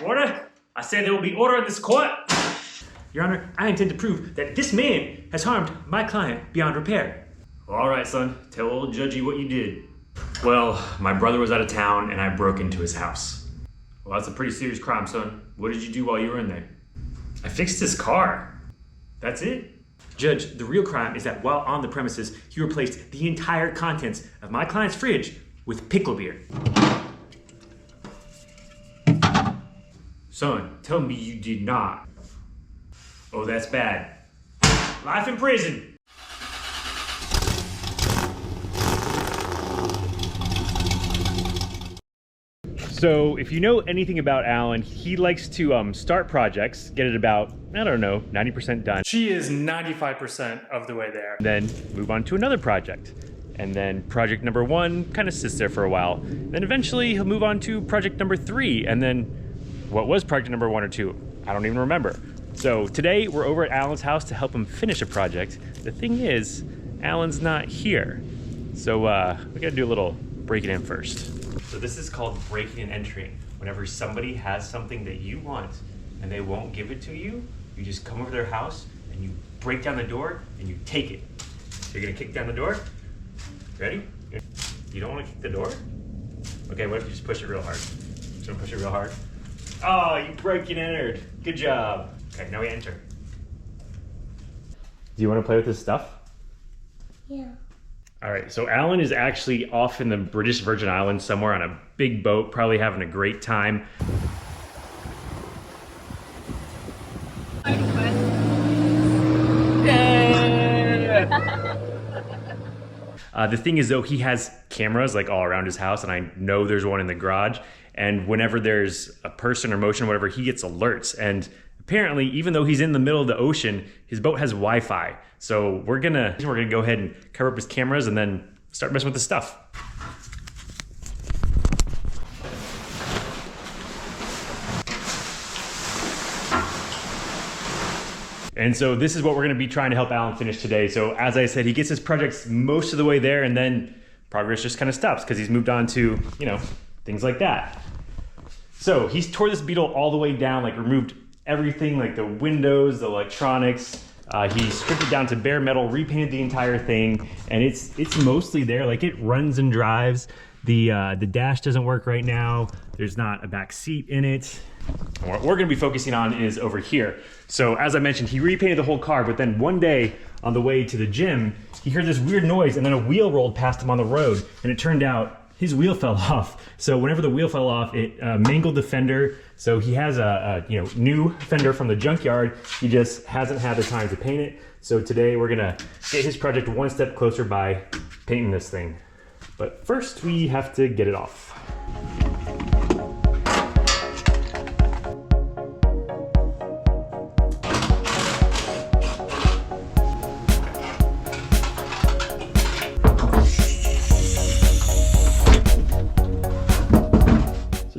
Order? I say there will be order in this court. Your Honor, I intend to prove that this man has harmed my client beyond repair. All right, son. Tell old judgy what you did. Well, my brother was out of town and I broke into his house. Well, that's a pretty serious crime, son. What did you do while you were in there? I fixed his car. That's it? Judge, the real crime is that while on the premises, he replaced the entire contents of my client's fridge with pickle beer. Son, tell me you did not. Oh, that's bad. Life in prison. So if you know anything about Alan, he likes to start projects, get it about, I don't know, 90% done. She is 95% of the way there. Then move on to another project. And then project number 1 kind of sits there for a while. Then eventually he'll move on to project number 3. And then what was project number 1 or 2? I don't even remember. So today we're over at Alan's house to help him finish a project. The thing is, Alan's not here. So we gotta do a little break it in first. So this is called breaking and entering. Whenever somebody has something that you want and they won't give it to you, you just come over to their house and you break down the door and you take it. You're gonna kick down the door? Ready? You don't wanna kick the door? Okay, what if you just push it real hard? Just gonna push it real hard? Oh, you broke and entered. Good job. Okay, now we enter. Do you wanna play with this stuff? Yeah. All right, so Alan is actually off in the British Virgin Islands somewhere on a big boat, probably having a great time. The thing is though, he has cameras like all around his house, and I know there's one in the garage, and whenever there's a person or motion or whatever, he gets alerts. And apparently, even though he's in the middle of the ocean, his boat has Wi-Fi. So we're gonna go ahead and cover up his cameras and then start messing with the stuff. And so this is what we're gonna be trying to help Alan finish today. So as I said, he gets his projects most of the way there and then progress just kind of stops because he's moved on to, you know, things like that. So he's tore this Beetle all the way down, like removed everything, like the windows, the electronics. He stripped it down to bare metal, repainted the entire thing, and it's mostly there. Like it runs and drives. The dash doesn't work right now. There's not a back seat in it. And what we're gonna be focusing on is over here. So as I mentioned, he repainted the whole car, but then one day on the way to the gym, he heard this weird noise and then a wheel rolled past him on the road, and it turned out his wheel fell off. So whenever the wheel fell off, it mangled the fender. So he has a new fender from the junkyard. He just hasn't had the time to paint it. So today we're gonna get his project one step closer by painting this thing. But first we have to get it off.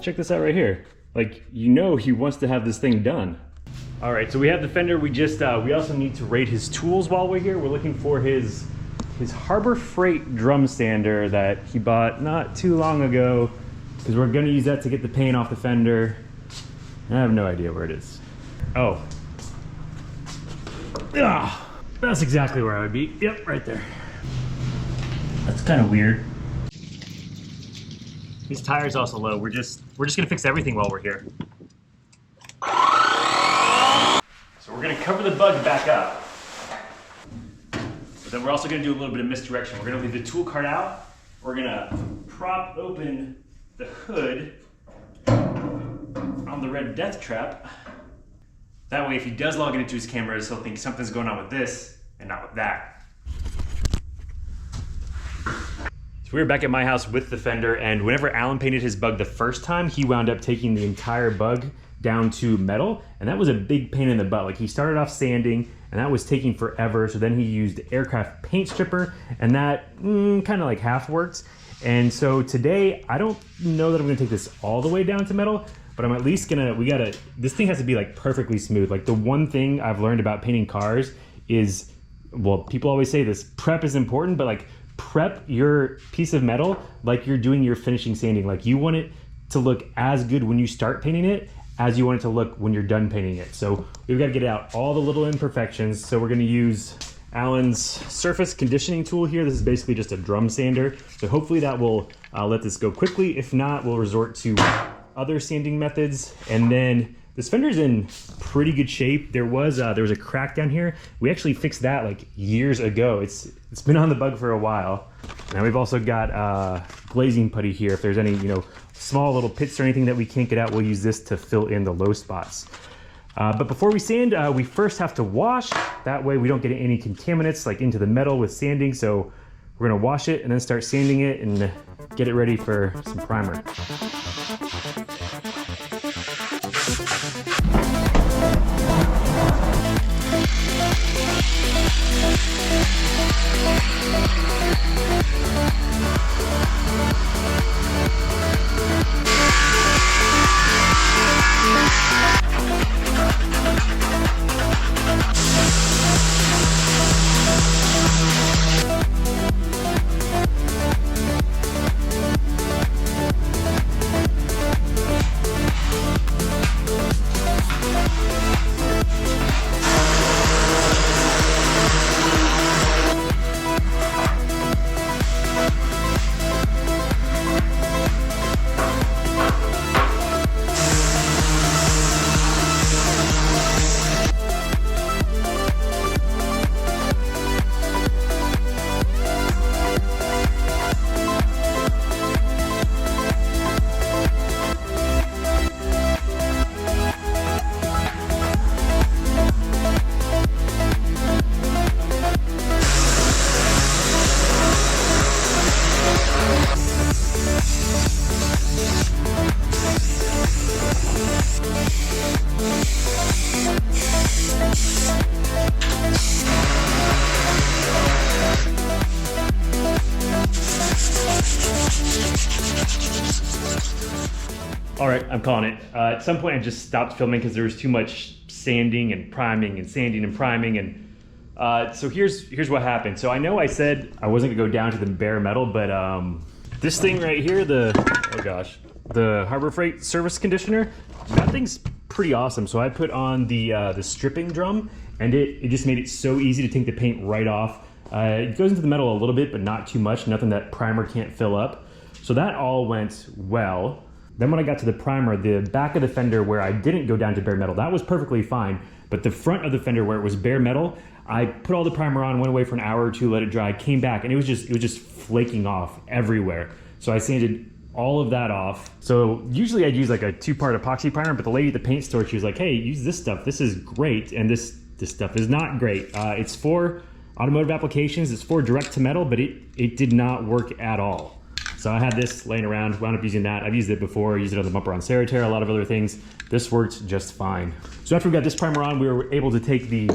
Check this out right here. Like, you know he wants to have this thing done. All right, so we have the fender. We also need to rate his tools while we're here. We're looking for his Harbor Freight drum sander that he bought not too long ago, because we're gonna use that to get the paint off the fender. I have no idea where it is. Oh. Ah, that's exactly where I would be. Yep, right there. That's kind of weird. These tires also low. We're just gonna fix everything while we're here. So we're gonna cover the bug back up. But then we're also gonna do a little bit of misdirection. We're gonna leave the tool cart out. We're gonna prop open the hood on the red death trap. That way, if he does log into his cameras, he'll think something's going on with this and not with that. So we were back at my house with the fender, and whenever Alan painted his bug the first time, he wound up taking the entire bug down to metal, and that was a big pain in the butt. Like, he started off sanding, and that was taking forever, so then he used aircraft paint stripper, and that kind of like half works. And so today, I don't know that I'm gonna take this all the way down to metal, but I'm at least gonna, this thing has to be like perfectly smooth. Like, the one thing I've learned about painting cars is, well, people always say this, prep is important, but like, prep your piece of metal like you're doing your finishing sanding. Like, you want it to look as good when you start painting it as you want it to look when you're done painting it. So we've got to get out all the little imperfections. So we're going to use Alan's surface conditioning tool here. This is basically just a drum sander. So hopefully that will let this go quickly. If not, we'll resort to other sanding methods. And then this fender's in pretty good shape. There was a crack down here. We actually fixed that like years ago. It's been on the bug for a while. Now we've also got glazing putty here. If there's any, small little pits or anything that we can't get out, we'll use this to fill in the low spots. But before we sand, we first have to wash. That way we don't get any contaminants like into the metal with sanding. So we're gonna wash it and then start sanding it and get it ready for some primer. All right, I'm calling it. At some point I just stopped filming because there was too much sanding and priming and sanding and priming. And so here's what happened. So I know I said I wasn't gonna go down to the bare metal, but this thing right here, the Harbor Freight service conditioner, that thing's pretty awesome. So I put on the stripping drum, and it just made it so easy to take the paint right off. It goes into the metal a little bit, but not too much, nothing that primer can't fill up. So that all went well. Then when I got to the primer, the back of the fender where I didn't go down to bare metal, that was perfectly fine. But the front of the fender where it was bare metal, I put all the primer on, went away for an hour or two, let it dry, came back, and it was just flaking off everywhere. So I sanded all of that off. So usually I'd use like a 2-part epoxy primer, but the lady at the paint store, she was like, hey, use this stuff. This is great. And this stuff is not great. It's for automotive applications. It's for direct to metal, but it did not work at all. So I had this laying around, wound up using that. I've used it before, used it on the bumper on Ceratair, a lot of other things. This worked just fine. So after we got this primer on, we were able to take the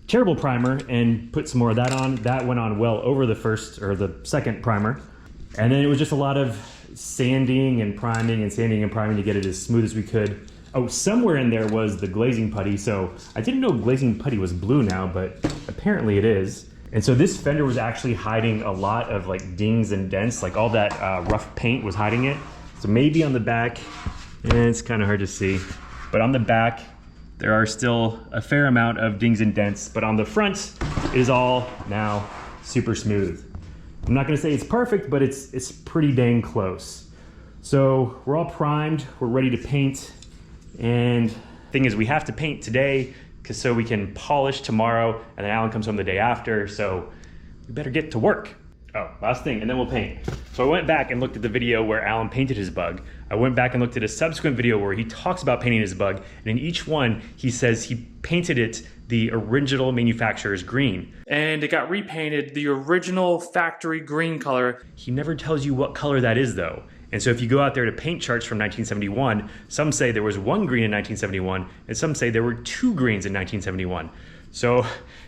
Terrible primer and put some more of that on. That went on well over the first or the second primer. And then it was just a lot of sanding and priming and sanding and priming to get it as smooth as we could. Oh, somewhere in there was the glazing putty. So I didn't know glazing putty was blue now, but apparently it is. And so this fender was actually hiding a lot of like dings and dents, like all that rough paint was hiding it. So maybe on the back, it's kind of hard to see, but on the back, there are still a fair amount of dings and dents, but on the front, it is all now super smooth. I'm not gonna say it's perfect, but it's pretty dang close. So we're all primed, we're ready to paint. And thing is, we have to paint today so we can polish tomorrow, and then Alan comes home the day after, so we better get to work. Oh, last thing, and then we'll paint. So I went back and looked at the video where Alan painted his bug. I went back and looked at a subsequent video where he talks about painting his bug, and in each one, he says he painted it the original manufacturer's green. And it got repainted the original factory green color. He never tells you what color that is though. And so if you go out there to paint charts from 1971, some say there was one green in 1971, and some say there were two greens in 1971. So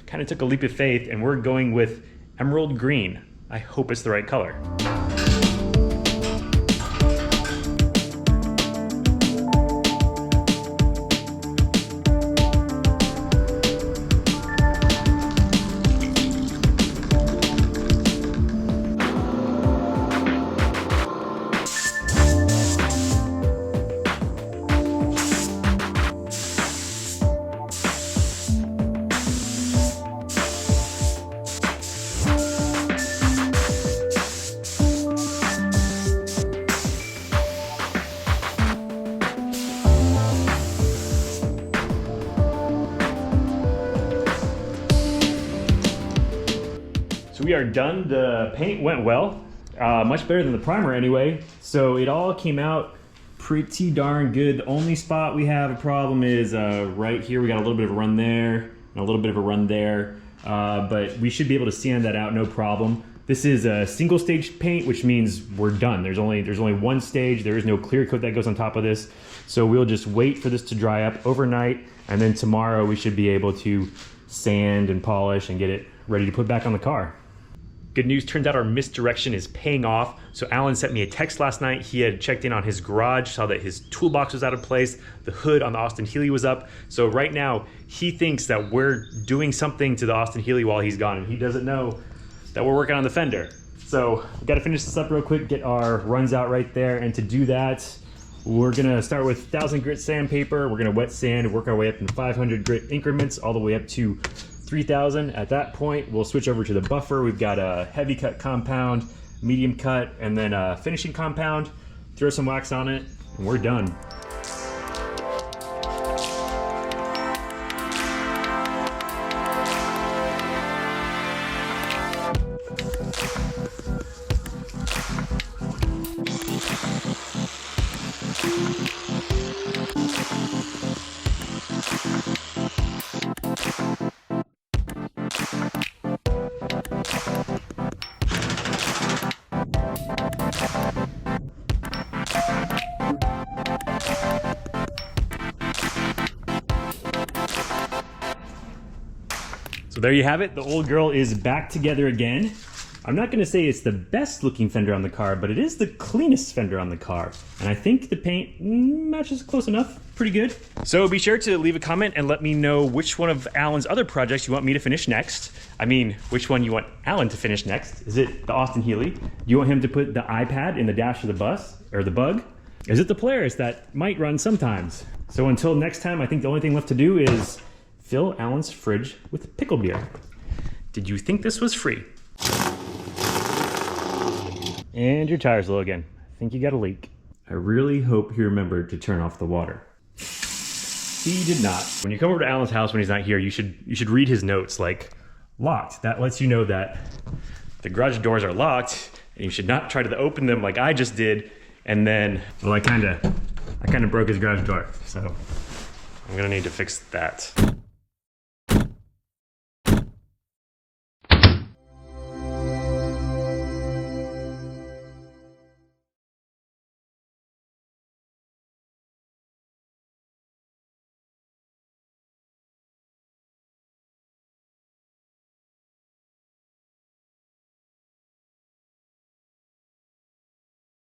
kind of took a leap of faith, and we're going with emerald green. I hope it's the right color. we are done. The paint went well, much better than the primer anyway. So it all came out pretty darn good. The only spot we have a problem is right here. We got a little bit of a run there and a little bit of a run there, but we should be able to sand that out no problem. This is a single stage paint, which means we're done. There's only one stage. There is no clear coat that goes on top of this. So we'll just wait for this to dry up overnight, and then tomorrow we should be able to sand and polish and get it ready to put back on the car. Good news, turns out our misdirection is paying off. So Alan sent me a text last night. He had checked in on his garage, saw that his toolbox was out of place, the hood on the Austin Healey was up. So right now, he thinks that we're doing something to the Austin Healey while he's gone, and he doesn't know that we're working on the fender. So we gotta finish this up real quick, get our runs out right there, and to do that, we're gonna start with 1000 grit sandpaper. We're gonna wet sand and work our way up in 500 grit increments all the way up to 3000. At that point, we'll switch over to the buffer. We've got a heavy cut compound, medium cut, and then a finishing compound. Throw some wax on it, and we're done. So there you have it. The old girl is back together again. I'm not gonna say it's the best looking fender on the car, but it is the cleanest fender on the car. And I think the paint matches close enough, pretty good. So be sure to leave a comment and let me know which one of Alan's other projects you want me to finish next. I mean, which one you want Alan to finish next. Is it the Austin Healey? Do you want him to put the iPad in the dash of the bus, or the Bug? Is it the Polaris that might run sometimes? So until next time, I think the only thing left to do is fill Alan's fridge with pickle beer. Did you think this was free? And your tire's low again. I think you got a leak. I really hope he remembered to turn off the water. He did not. When you come over to Alan's house when he's not here, you should read his notes, like locked. That lets you know that the garage doors are locked and you should not try to open them like I just did. And then, well, I kind of broke his garage door, so I'm gonna need to fix that.